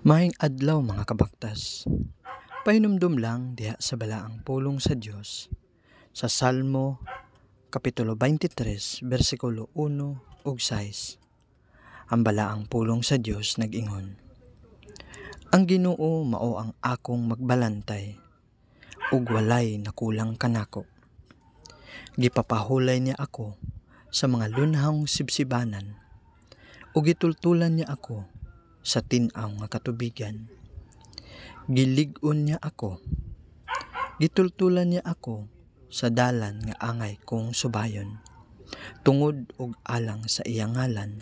Maayong adlaw mga kabaktas. Pahinumdum lang diha sa balaang pulong sa Dios sa Salmo kapitulo 23 bersikulo 1 ug 6. Ang balaang pulong sa Dios nag-ingon: Ang Ginoo mao ang akong magbalantay, ug walay nakulang kanako. Gipapahulay niya ako sa mga lunhang sibsibanan, ug gitultulan niya ako sa tin-aw nga katubigan. Gilig-on niya ako, gitultulan niya ako sa dalan nga angay kong subayon, tungod og alang sa iyang ngalan.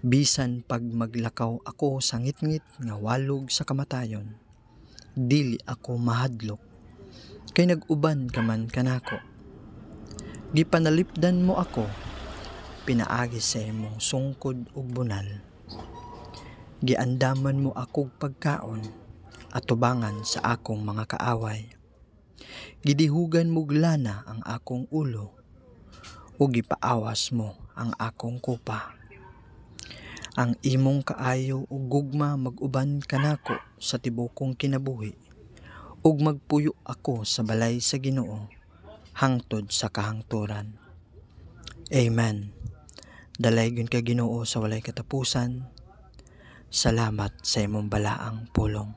Bisan pag maglakaw ako sa ngitngit nga walog sa kamatayon, dili ako mahadlok, kay nag-uban ka man kanako. Gipanalipdan mo ako, pinaagi sa imong sungkod ug bunal. Giandaman mo akog pagkaon, atubangan sa akong mga kaaway. Gidihugan mo lana ang akong ulo, ug gipaawas mo ang akong kupa. Ang imong kaayo ug gugma mag-uban kanako sa tibokong kinabuhi, ug magpuyo ako sa balay sa Ginoo hangtod sa kahangturan. Amen. Dalaygon ka Ginoo sa walay katapusan. Salamat sa imong balaang pulong.